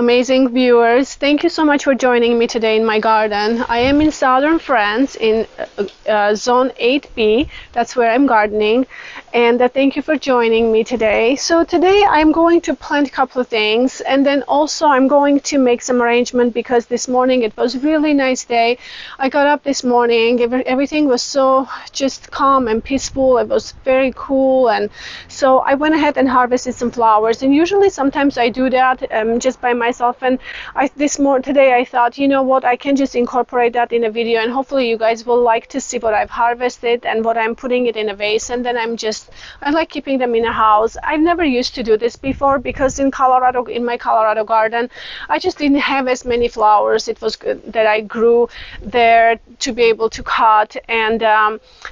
amazing viewers. Thank you so much for joining me today in my garden. I am in southern France in zone 8B. That's where I'm gardening. And thank you for joining me today. So today I'm going to plant a couple of things, and then also I'm going to make some arrangement because this morning it was a really nice day. I got up this morning, everything was so just calm and peaceful. It was very cool, and so I went ahead and harvested some flowers. And usually sometimes I do that just by myself, and today I thought, you know what, I can just incorporate that in a video, and hopefully you guys will like to see what I've harvested and what I'm putting it in a vase. And then I like keeping them in a house. I've never used to do this before because in my Colorado garden, I just didn't have as many flowers. It was good that I grew there to be able to cut, and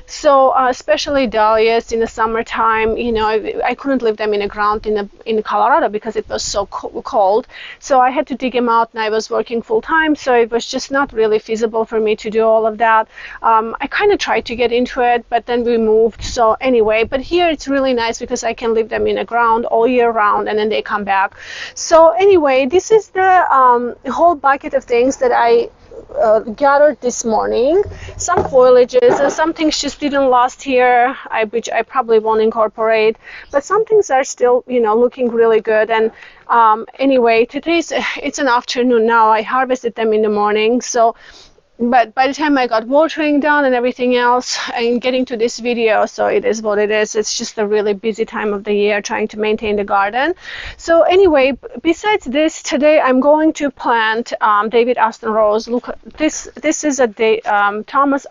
especially dahlias in the summertime, you know, I couldn't leave them in the ground in Colorado because it was so cold. So I had to dig them out, and I was working full time, so it was just not really feasible for me to do all of that. I kind of tried to get into it, but then we moved. So anyway, but here it's really nice because I can leave them in the ground all year round, and then they come back. So anyway, this is the whole bucket of things that I gathered this morning. Some foliages and some things just didn't last here, which I probably won't incorporate, but some things are still, you know, looking really good. And anyway, it's an afternoon now. I harvested them in the morning, but by the time I got watering done and everything else and getting to this video, so it is what it is. It's just a really busy time of the year trying to maintain the garden. So anyway, besides this, today I'm going to plant David Aston Rose. Look, this is a Thomas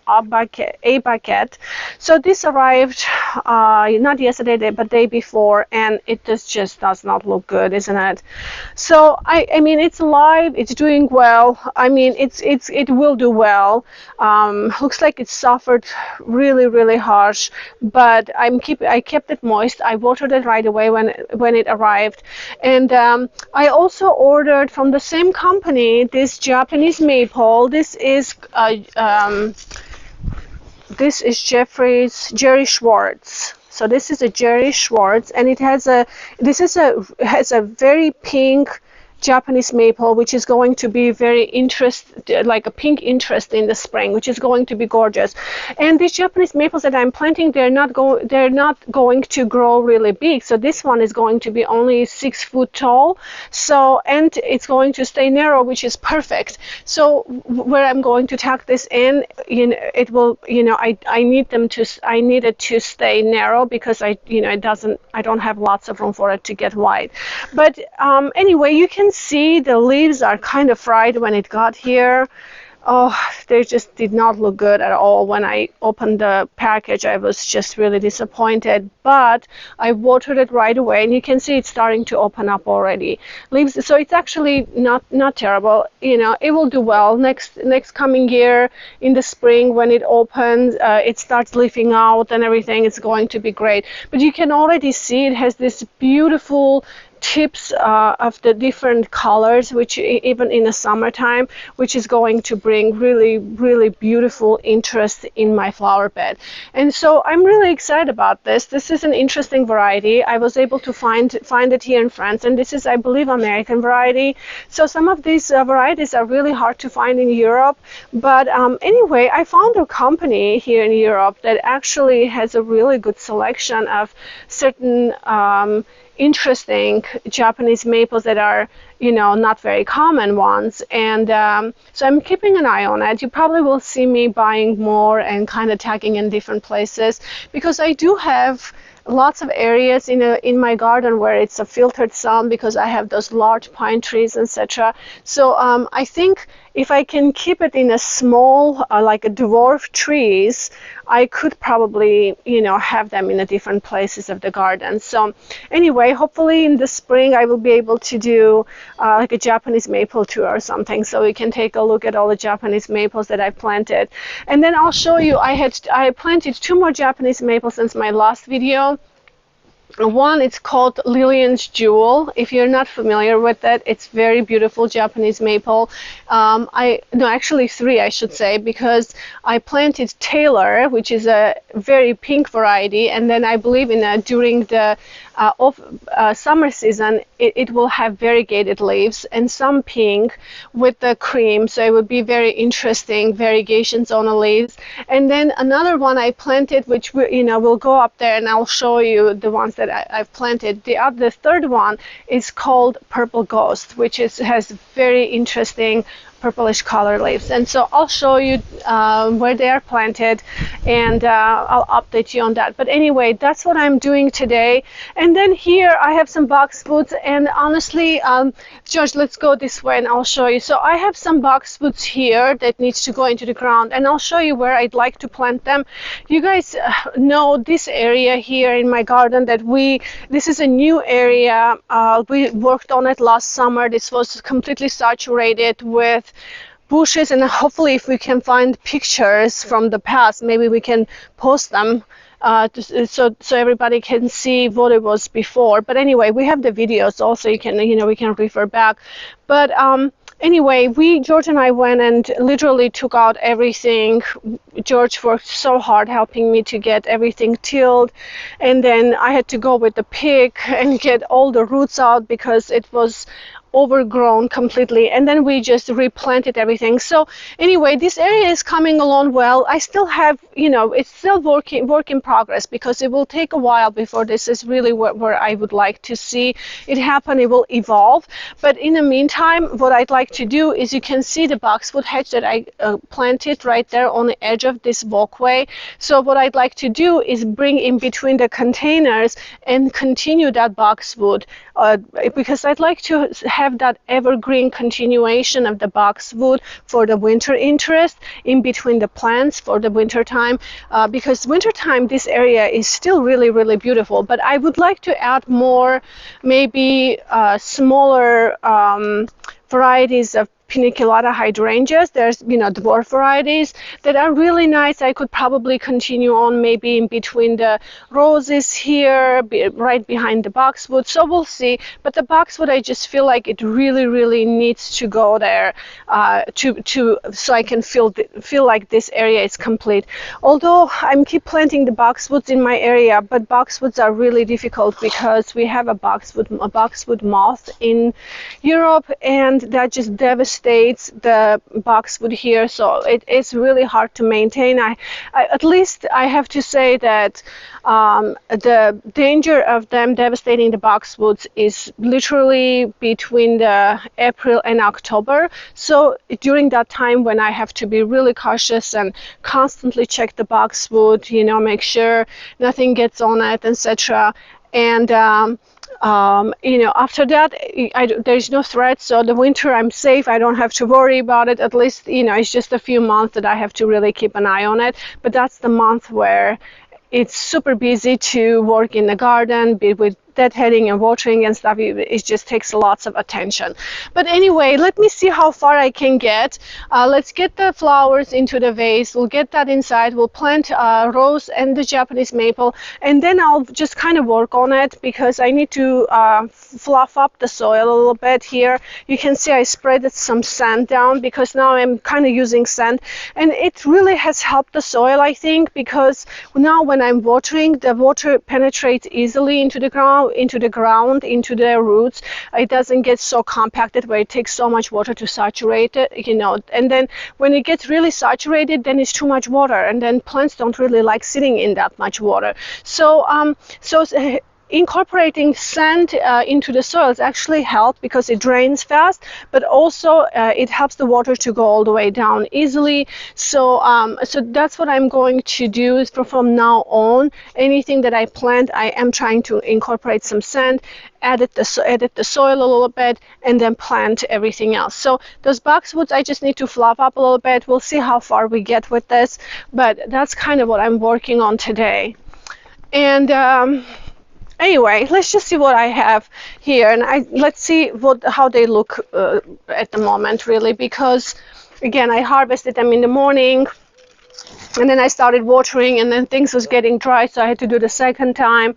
A bucket. So this arrived not yesterday, but day before, and it just does not look good, isn't it? So I mean, it's alive, it's doing well. I mean, it will do well. Looks like it suffered really harsh, but I kept it moist. I watered it right away when it arrived, and I also ordered from the same company this Japanese maple. This is Jerry Schwartz. So this is a Jerry Schwartz, and it has a very pink Japanese maple, which is going to be very like a pink interest in the spring, which is going to be gorgeous. And these Japanese maples that I'm planting, they're not going to grow really big. So this one is going to be only 6 foot tall. So, and it's going to stay narrow, which is perfect. So where I'm going to tuck this in, you know, it will, you know, I need it to stay narrow because I don't have lots of room for it to get wide. But anyway, you can see the leaves are kind of fried when it got here. Oh, they just did not look good at all. When I opened the package, I was just really disappointed, but I watered it right away, and you can see it's starting to open up already. Leaves, so it's actually not terrible. You know, it will do well next coming year in the spring when it opens. It starts leafing out and everything. It's going to be great. But you can already see it has this beautiful tips of the different colors, which even in the summertime, which is going to bring really beautiful interest in my flower bed. And so I'm really excited about this. This is an interesting variety. I was able to find it here in France, and this is, I believe, American variety. So some of these varieties are really hard to find in Europe, but anyway, I found a company here in Europe that actually has a really good selection of certain interesting Japanese maples that are, you know, not very common ones. And so I'm keeping an eye on it. You probably will see me buying more and kind of tagging in different places, because I do have lots of areas in my garden where it's a filtered sun because I have those large pine trees, etc. So I think if I can keep it in a small, like a dwarf trees, I could probably, you know, have them in the different places of the garden. So anyway, hopefully in the spring I will be able to do like a Japanese maple tour or something, so we can take a look at all the Japanese maples that I planted. And then I'll show you, I planted 2 more Japanese maples since my last video. One, it's called Lillian's Jewel. If you're not familiar with it, it's very beautiful Japanese maple. Actually 3, I should say, because I planted Taylor, which is a very pink variety, and then I believe during the of summer season, it will have variegated leaves and some pink with the cream, so it would be very interesting variegations on the leaves. And then another one I planted, which we'll go up there and I'll show you the ones that I've planted. The third one is called Purple Ghost, which has very interesting purplish color leaves. And so I'll show you where they are planted, and I'll update you on that. But anyway, that's what I'm doing today. And then here I have some boxwoods, and honestly, George, let's go this way and I'll show you. So I have some boxwoods here that needs to go into the ground, and I'll show you where I'd like to plant them. You guys know this area here in my garden that this is a new area. We worked on it last summer. This was completely saturated with bushes, and hopefully if we can find pictures from the past, maybe we can post them so everybody can see what it was before. But anyway, we have the videos also, we can refer back. But anyway, George and I went and literally took out everything. George worked so hard helping me to get everything tilled, and then I had to go with the pick and get all the roots out because it was overgrown completely, and then we just replanted everything. So anyway, this area is coming along well. I still have, it's still work in progress, because it will take a while before this is really where I would like to see it happen. It will evolve, but in the meantime, what I'd like to do is, you can see the boxwood hedge that I planted right there on the edge of this walkway. So what I'd like to do is bring in between the containers and continue that boxwood, because I'd like to have that evergreen continuation of the boxwood for the winter interest in between the plants for the winter time, because winter time this area is still really, really beautiful. But I would like to add more, maybe smaller varieties of paniculata hydrangeas. There's dwarf varieties that are really nice. I could probably continue on maybe in between the roses here, right behind the boxwood. So we'll see. But the boxwood, I just feel like it really, really needs to go there so I can feel like this area is complete. Although I'm keep planting the boxwoods in my area, but boxwoods are really difficult because we have a boxwood moth in Europe, and that just devastates the boxwood here. So it is really hard to maintain. At least I have to say that the danger of them devastating the boxwoods is literally between the April and October. So during that time, when I have to be really cautious and constantly check the boxwood, make sure nothing gets on it, etc. And after that, there's no threat. So the winter, I'm safe. I don't have to worry about it. At least, it's just a few months that I have to really keep an eye on it. But that's the month where it's super busy to work in the garden, with deadheading and watering and stuff. It just takes lots of attention. But anyway, let me see how far I can get. Let's get the flowers into the vase. We'll get that inside. We'll plant rose and the Japanese maple, and then I'll just kind of work on it, because I need to fluff up the soil a little bit here. You can see I spread some sand down, because now I'm kind of using sand, and it really has helped the soil, I think, because now when I'm watering, the water penetrates easily into the ground, into the roots. It doesn't get so compacted where it takes so much water to saturate it, and then when it gets really saturated, then it's too much water, and then plants don't really like sitting in that much water. So incorporating sand into the soils actually helps, because it drains fast, but also it helps the water to go all the way down easily. So that's what I'm going to do is from now on. Anything that I plant, I am trying to incorporate some sand, edit the soil a little bit, and then plant everything else. So those boxwoods, I just need to fluff up a little bit. We'll see how far we get with this, but that's kind of what I'm working on today. And anyway, let's just see what I have here, and let's see how they look at the moment, really, because again, I harvested them in the morning, and then I started watering, and then things was getting dry, so I had to do the second time.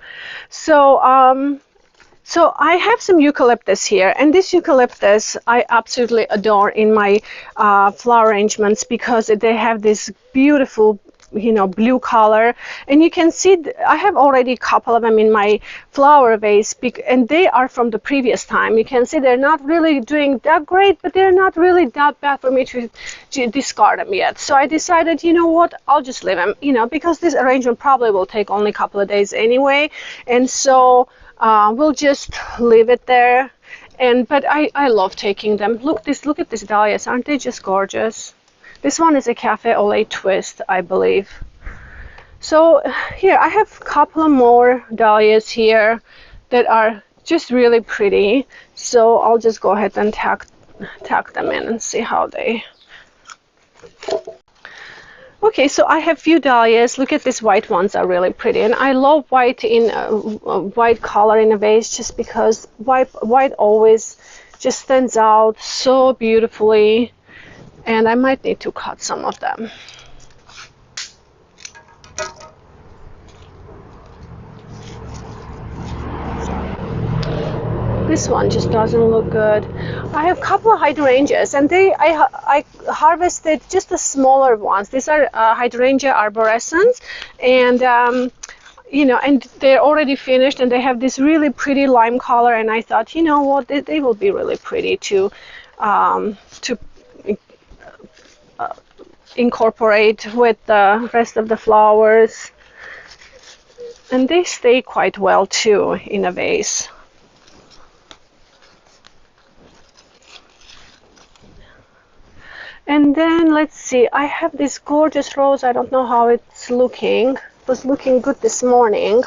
So I have some eucalyptus here, and this eucalyptus I absolutely adore in my flower arrangements, because they have this beautiful blue color. And you can see I have already a couple of them in my flower vase, and they are from the previous time. You can see they're not really doing that great, but they're not really that bad for me to discard them yet. So I decided, you know what, I'll just leave them, because this arrangement probably will take only a couple of days anyway. And so we'll just leave it there. But I love taking them. Look at these dahlias. Aren't they just gorgeous? This one is a cafe au lait twist, I believe. So here I have a couple of more dahlias here that are just really pretty. So I'll just go ahead and tack them in and see how they. Okay, so I have few dahlias. Look at these white ones, are really pretty, and I love white in white color in a vase just because white always just stands out so beautifully. And I might need to cut some of them. This one just doesn't look good. I have a couple of hydrangeas, and I harvested just the smaller ones. These are hydrangea arborescens, and and they're already finished, and they have this really pretty lime color. And I thought, you know what, they will be really pretty to incorporate with the rest of the flowers. And they stay quite well too in a vase. And then let's see, I have this gorgeous rose. I don't know how it's looking. It was looking good this morning.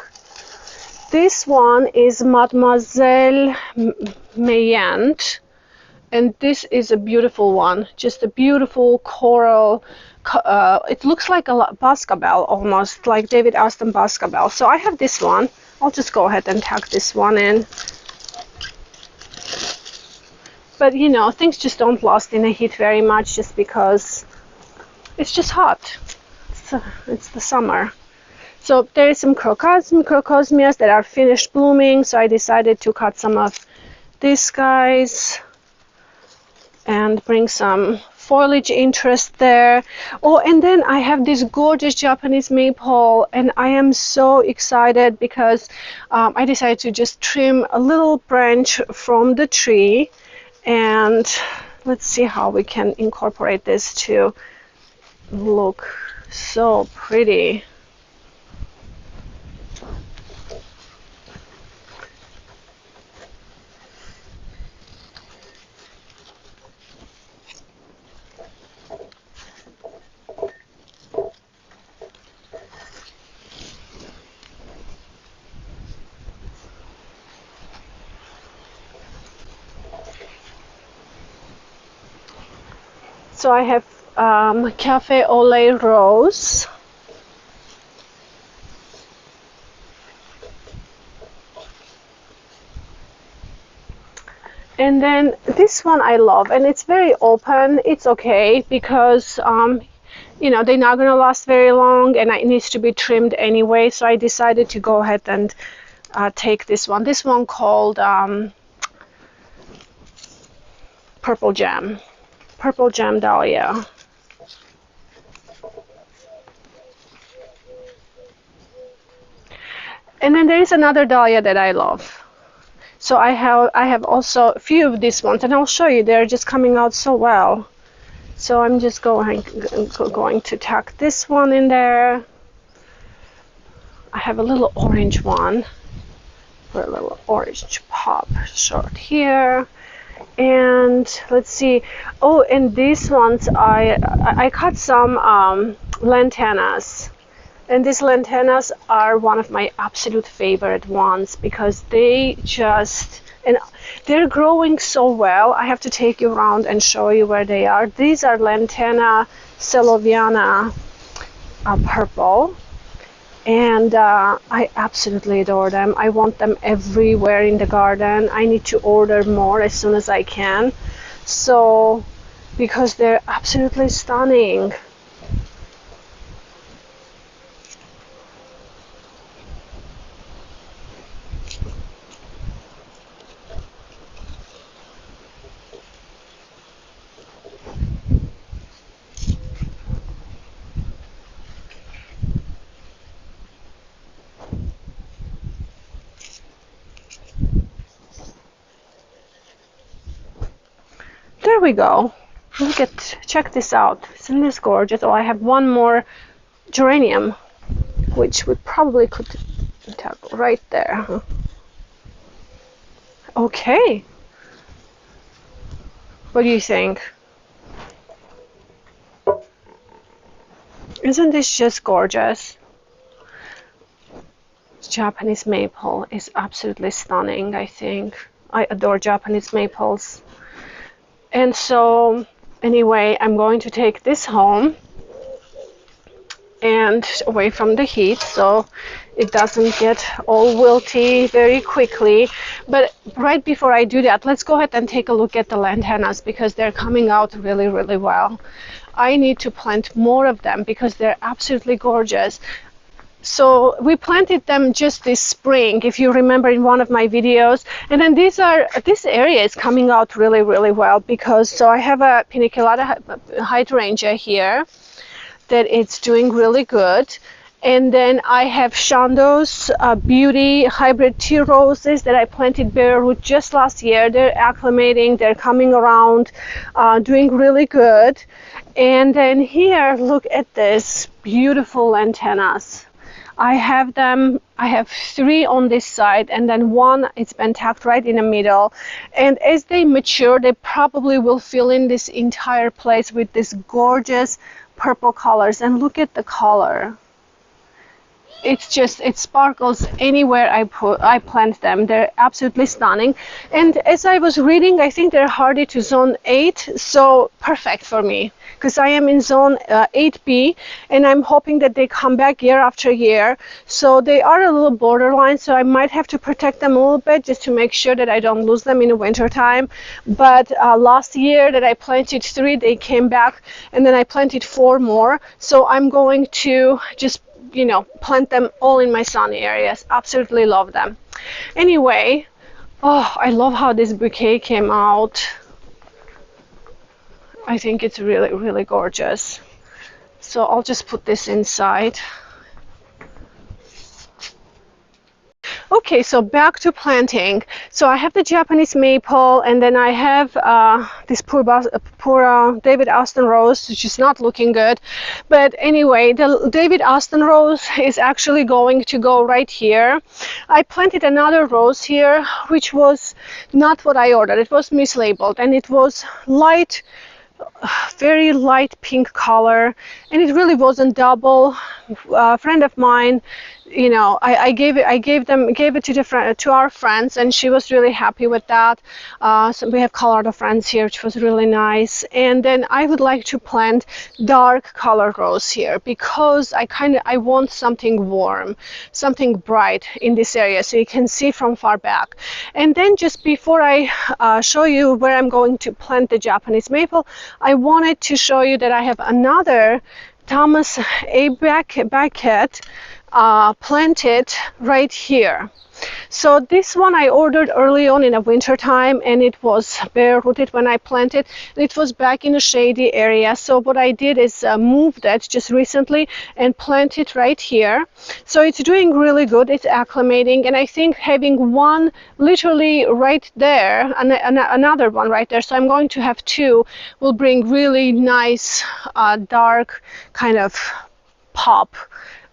This one is Mademoiselle Mayant. And this is a beautiful one, just a beautiful coral. It looks like a Baskerville, almost like David Aston Baskerville. So I have this one. I'll just go ahead and tack this one in. But things just don't last in the heat very much, just because it's just hot. It's the summer. So there is some crocosmias that are finished blooming. So I decided to cut some of these guys and bring some foliage interest there. Oh, and then I have this gorgeous Japanese maple, and I am so excited because I decided to just trim a little branch from the tree, and let's see how we can incorporate this to look so pretty. So I have Cafe au lait rose. And then this one I love, and it's very open. It's okay because they're not going to last very long, and it needs to be trimmed anyway. So I decided to go ahead and take this one. This one called Purple Jam Dahlia. And then there is another dahlia that I love. So I have also a few of these ones, and I'll show you. They're just coming out so well. So I'm just going to tack this one in there. I have a little orange one for a little orange pop short here. And let's see. Oh, and these ones I cut some lantanas. And these lantanas are one of my absolute favorite ones because they're growing so well. I have to take you around and show you where they are. These are Lantana Seloviana purple. And I absolutely adore them. I want them everywhere in the garden. I need to order more as soon as I can. So, because they're absolutely stunning. we go. Check this out. Isn't this gorgeous? Oh, I have one more geranium, which we probably could tackle right there. Okay. What do you think? Isn't this just gorgeous? Japanese maple is absolutely stunning, I think. I adore Japanese maples. And so, anyway, I'm going to take this home and away from the heat so it doesn't get all wilty very quickly. But right before I do that, let's go ahead and take a look at the lantanas because they're coming out really, really well. I need to plant more of them because they're absolutely gorgeous. So we planted them just this spring, if you remember in one of my videos. And then this area is coming out really, really well because, so I have a paniculata hydrangea here that it's doing really good. And then I have Shando's Beauty hybrid tea roses that I planted bare root just last year. They're acclimating, they're coming around, doing really good. And then here, look at this beautiful lantanas. I have 3 on this side, and then 1 it's been tacked right in the middle. And as they mature, they probably will fill in this entire place with this gorgeous purple colors. And look at the color. It's just, it sparkles anywhere I plant them. They're absolutely stunning. And as I was reading, I think they're hardy to zone 8, so perfect for me because I am in zone 8B, and I'm hoping that they come back year after year. So they are a little borderline, so I might have to protect them a little bit just to make sure that I don't lose them in the winter time. But last year that I planted 3, they came back, and then I planted 4 more. So I'm going to just plant them all in my sunny areas. Absolutely love them. Anyway, oh, I love how this bouquet came out. I think it's really, really gorgeous. So I'll just put this inside. Okay, so back to planting. So I have the Japanese maple, and then I have this poor David Austin rose, which is not looking good. But anyway, the David Austin rose is actually going to go right here. I planted another rose here, which was not what I ordered. It was mislabeled, and it was light, very light pink color, and it really wasn't double. A friend of mine, I gave it to our friends, and she was really happy with that. So we have Colorado friends here, which was really nice. And then I would like to plant dark color rose here because I want something warm, something bright in this area so you can see from far back. And then just before I show you where I'm going to plant the Japanese maple, I wanted to show you that I have another Thomas A. Beckett planted right here. So this one I ordered early on in the winter time, and it was bare rooted when I planted. It was back in a shady area. So what I did is move that just recently and plant it right here. So it's doing really good. It's acclimating, and I think having one literally right there and another one right there, so I'm going to have 2, will bring really nice dark kind of pop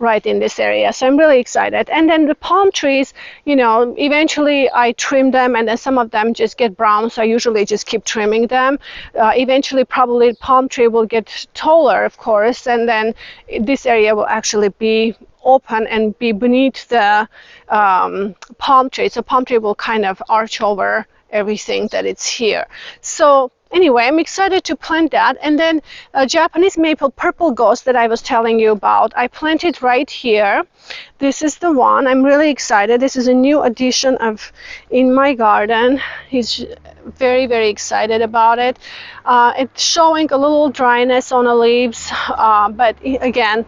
right in this area. So I'm really excited. And then the palm trees, eventually I trim them, and then some of them just get brown, so I usually just keep trimming them. Eventually probably the palm tree will get taller, of course, and then this area will actually be open and be beneath the palm tree. So palm tree will kind of arch over everything that it's here. So anyway, I'm excited to plant that. And then Japanese maple purple ghost that I was telling you about, I planted right here. This is the one. I'm really excited. This is a new addition in my garden. He's very, very excited about it. It's showing a little dryness on the leaves, but again,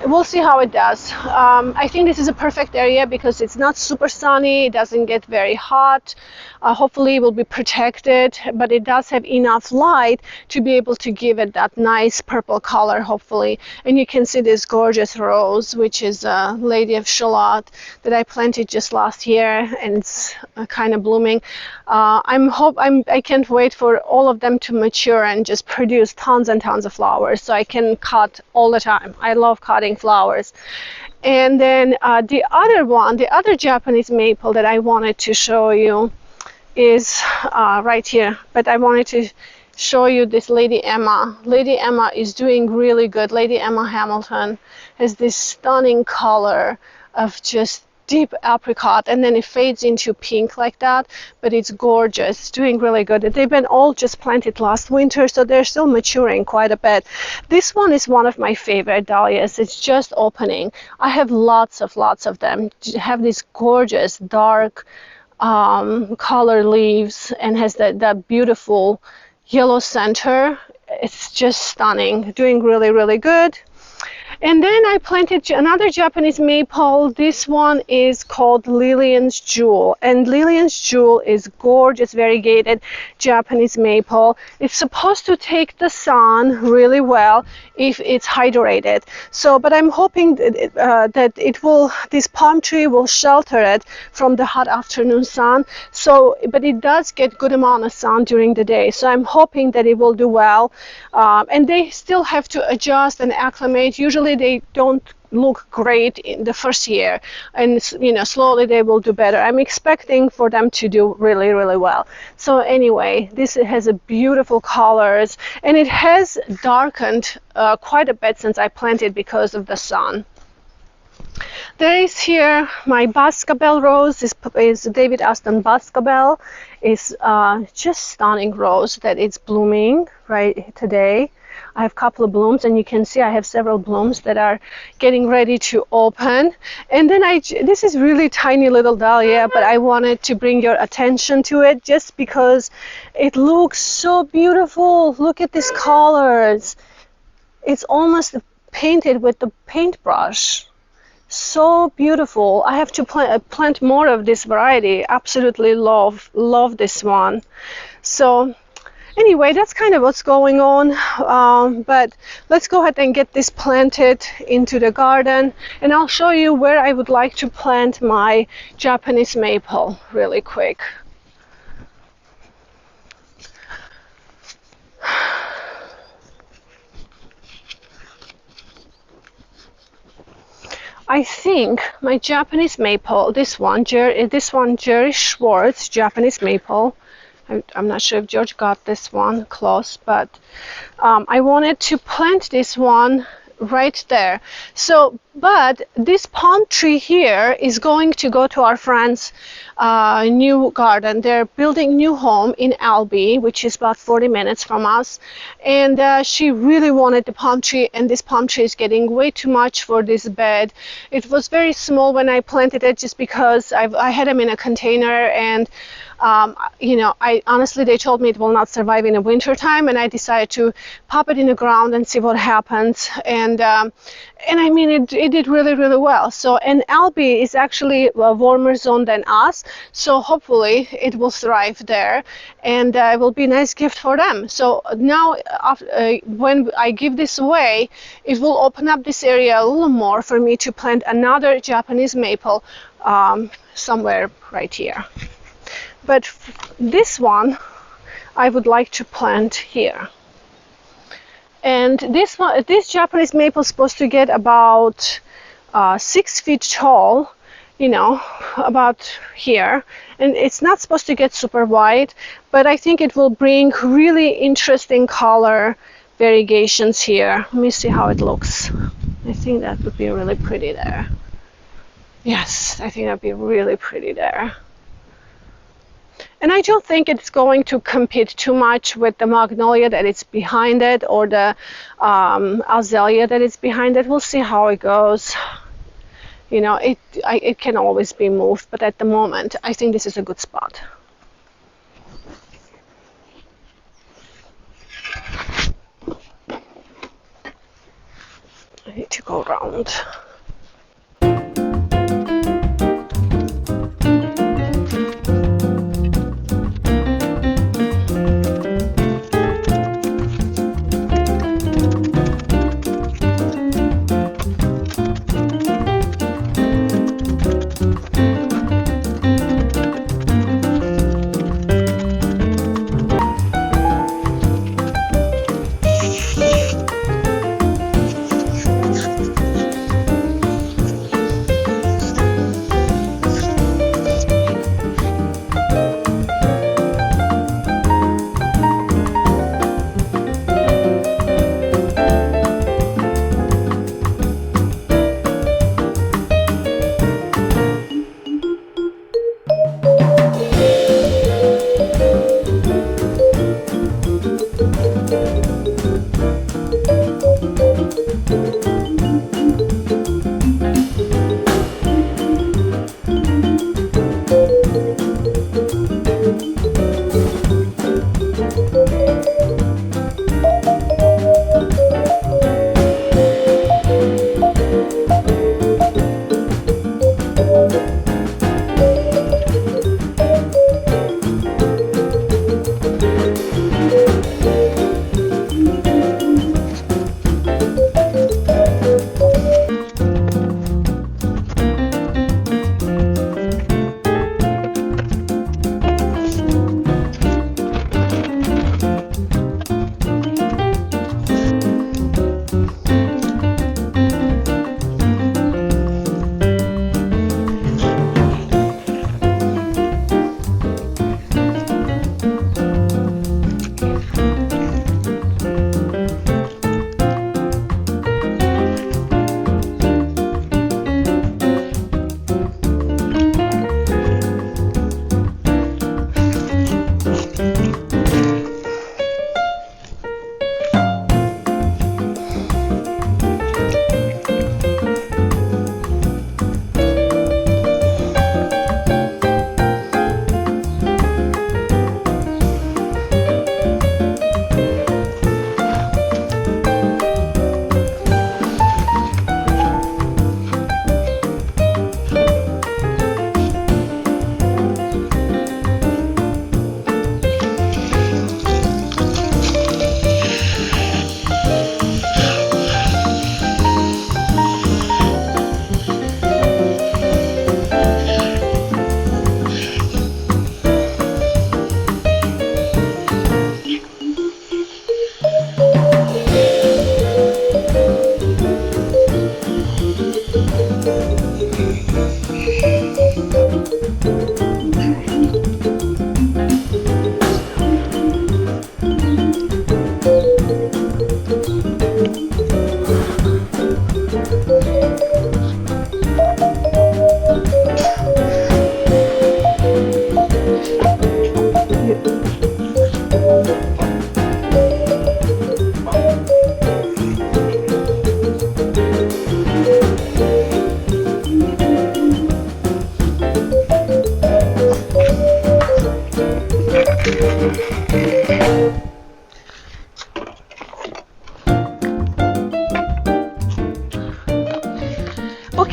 we'll see how it does. I think this is a perfect area because it's not super sunny. It doesn't get very hot. Hopefully it will be protected, but but it does have enough light to be able to give it that nice purple color, hopefully. And you can see this gorgeous rose, which is a Lady of Shalott that I planted just last year, and it's kind of blooming. I can't wait for all of them to mature and just produce tons and tons of flowers, so I can cut all the time. I love cutting flowers. And then the other Japanese maple that I wanted to show you is right here. But I wanted to show you this Lady Emma. Lady Emma is doing really good. Lady Emma Hamilton has this stunning color of just deep apricot, and then it fades into pink like that, but it's gorgeous. It's doing really good. They've been all just planted last winter, so they're still maturing quite a bit. This one is one of my favorite dahlias. It's just opening. I have lots of them. Have these gorgeous dark color leaves and has that beautiful yellow center. It's just stunning. Doing really good. And then I planted another Japanese maple. This one is called Lillian's Jewel. And Lillian's Jewel is gorgeous, variegated Japanese maple. It's supposed to take the sun really well if it's hydrated. So, but I'm hoping that this palm tree will shelter it from the hot afternoon sun. So, but it does get good amount of sun during the day. So I'm hoping that it will do well. And they still have to adjust and acclimate. Usually they don't look great in the first year, and slowly they will do better. I'm expecting for them to do really well. So anyway, this has a beautiful colors, and it has darkened quite a bit since I planted because of the sun. There is here my Bascabel rose. Is David Aston Bascabel. Is just stunning rose that it's blooming right today. I have a couple of blooms, and you can see I have several blooms that are getting ready to open. And then this is really tiny little dahlia, but I wanted to bring your attention to it just because it looks so beautiful. Look at these colors. It's almost painted with the paintbrush. So beautiful. I have to plant more of this variety. Absolutely love this one. So anyway, that's kind of what's going on, but let's go ahead and get this planted into the garden, and I'll show you where I would like to plant my Japanese maple really quick. I think my Japanese maple, this one Jerry Schwartz Japanese maple, I'm not sure if George got this one close, but I wanted to plant this one right there. So, but this palm tree here is going to go to our friend's new garden. They're building new home in Albi, which is about 40 minutes from us, and she really wanted the palm tree, and this palm tree is getting way too much for this bed. It was very small when I planted it, just because I had them in a container, and I honestly, they told me it will not survive in the winter time, and I decided to pop it in the ground and see what happens. And I mean, it did really well. So, and Albi is actually a warmer zone than us, so hopefully it will thrive there, and it will be a nice gift for them. So now, when I give this away, it will open up this area a little more for me to plant another Japanese maple somewhere right here. But this one I would like to plant here. And this Japanese maple is supposed to get about 6 feet tall, about here. And it's not supposed to get super wide, but I think it will bring really interesting color variegations here. Let me see how it looks. I think that would be really pretty there. Yes, I think that'd be really pretty there. And I don't think it's going to compete too much with the magnolia that is behind it, or the azalea that is behind it. We'll see how it goes. It can always be moved, but at the moment, I think this is a good spot. I need to go around.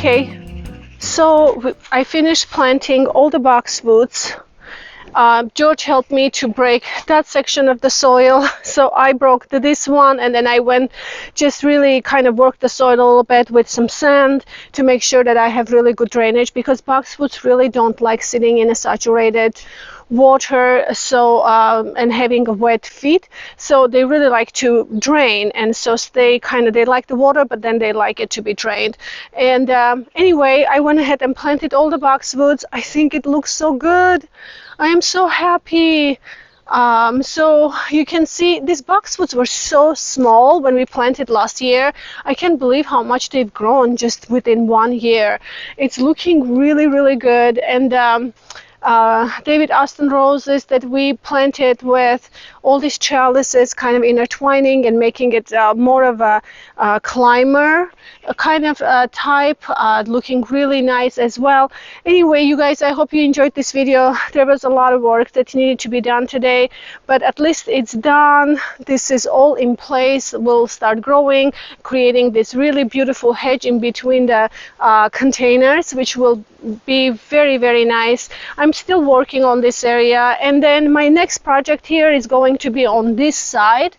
Okay, so I finished planting all the boxwoods. George helped me to break that section of the soil. So I broke this one, and then I went just really kind of worked the soil a little bit with some sand to make sure that I have really good drainage, because boxwoods really don't like sitting in a saturated water, so and having a wet feet, so they really like to drain, and so they like the water, but then they like it to be drained. And anyway, I went ahead and planted all the boxwoods. I think it looks so good. I am so happy. So you can see these boxwoods were so small when we planted last year. I can't believe how much they've grown just within 1 year. It's looking really, really good. And David Austin roses that we planted with all these trellises kind of intertwining and making it more of a climber kind of type, looking really nice as well. Anyway, you guys, I hope you enjoyed this video. There was a lot of work that needed to be done today, but at least it's done. This is all in place. We'll start growing, creating this really beautiful hedge in between the containers, which will be very, very nice. I'm still working on this area, and then my next project here is going to be on this side,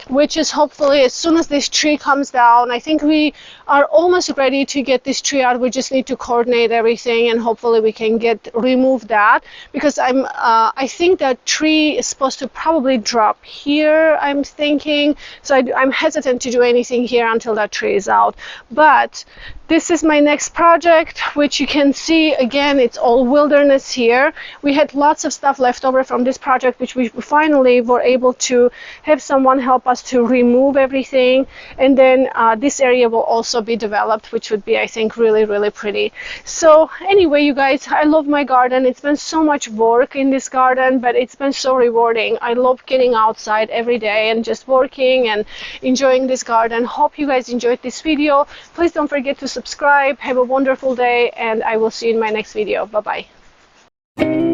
which is hopefully as soon as this tree comes down. I think we are almost ready to get this tree out. We just need to coordinate everything, and hopefully we can remove that, because I think that tree is supposed to probably drop here, I'm thinking. So I'm hesitant to do anything here until that tree is out. But this is my next project, which you can see again, it's all wilderness here. We had lots of stuff left over from this project, which we finally were able to have someone help us to remove everything. And then this area will also be developed, which would be, I think, really, really pretty. So anyway, you guys, I love my garden. It's been so much work in this garden, but it's been so rewarding. I love getting outside every day and just working and enjoying this garden. Hope you guys enjoyed this video. Please don't forget to subscribe. Have a wonderful day, and I will see you in my next video. Bye bye.